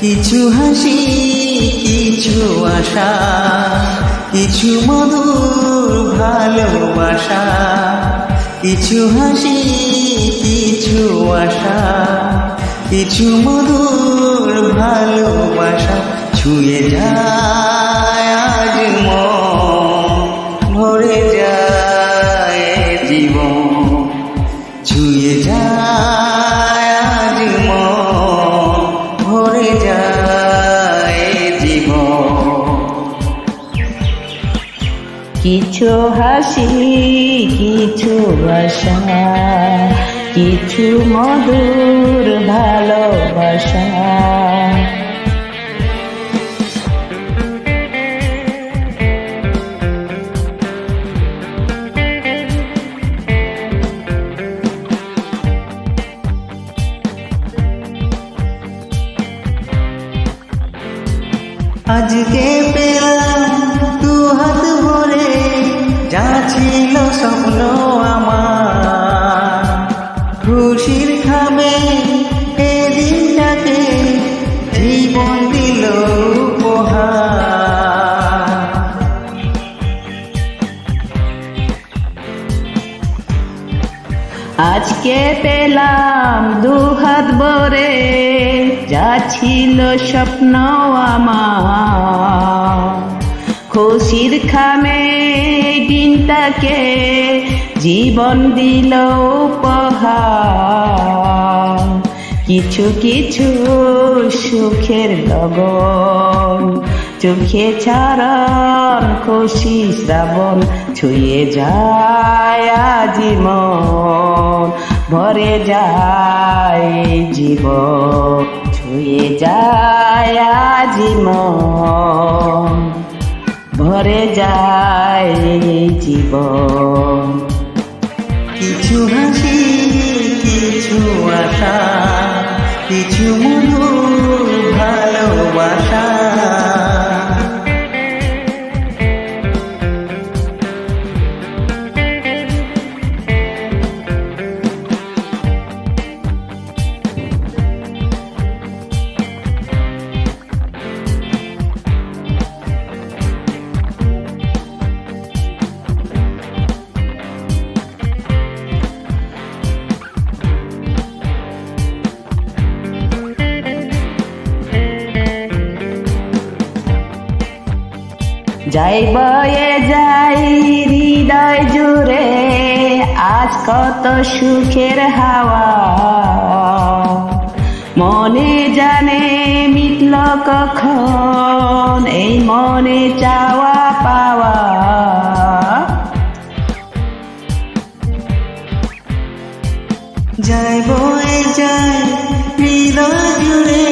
কিছু হাসি, কিছু আশা, কিছু মধুর ভালোবাসা। কিছু হাসি, কিছু আশা, কিছু মধুর ভালোবাসা। ছুঁয়ে যায় আজ মন, ভরে যায় জীবন। ছুঁয়ে যায় আজ মন, ভরে যায় জীবন। কিছু হাসি, কিছু আশা, কিছু মধুর ভালোবাসা। আজকে পেলাম দু হাত ভরে যা ছিল স্বপ্ন আমার। খুশির খাবে এ দিনটাকে জীবন দিল উপহার। আজকে পেলাম দু হাত ভরে যা ছিল স্বপ্ন আমার। খুশির খামে দিনটাকে জীবন দিল উপহার। কিছু কিছু সুখের লগন চোখে চারণ খুশি শ্রাবণ। ছুঁয়ে যায় জীবন, ভরে যায় জীবন। ছুঁয়ে যায় জীবন, ভরে যায় জীবন। কিছু হাসি, কিছু আশা, কিছু মধুর ভালোবাসা। যাই বয়ে যাই হৃদয় জুড়ে আজ কত সুখের হাওয়া। মনে জানে মিটল কখন এই মনে চাওয়া পাওয়া। যাই বয়ে যাই হৃদয় জুড়ে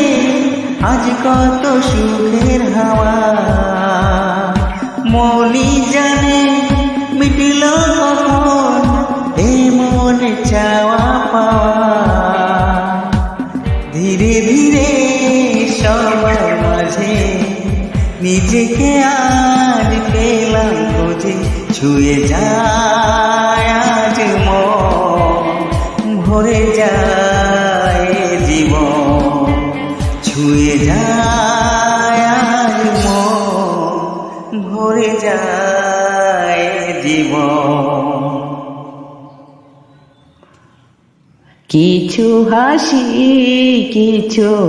আজ কত সুখের হাওয়া। মনি জানে মিটল কখন এই মনে চাওয়া পাওয়া। ধীরে ধীরে সবার মাঝে নিজেকে আজ পেলাম খুঁজে। ছুঁয়ে যায় আজ মন, ভরে যায় জীবন। ছুঁয়ে যায় আজ মন, ভরে যায় জীবন। কিছু হাসি, কিছু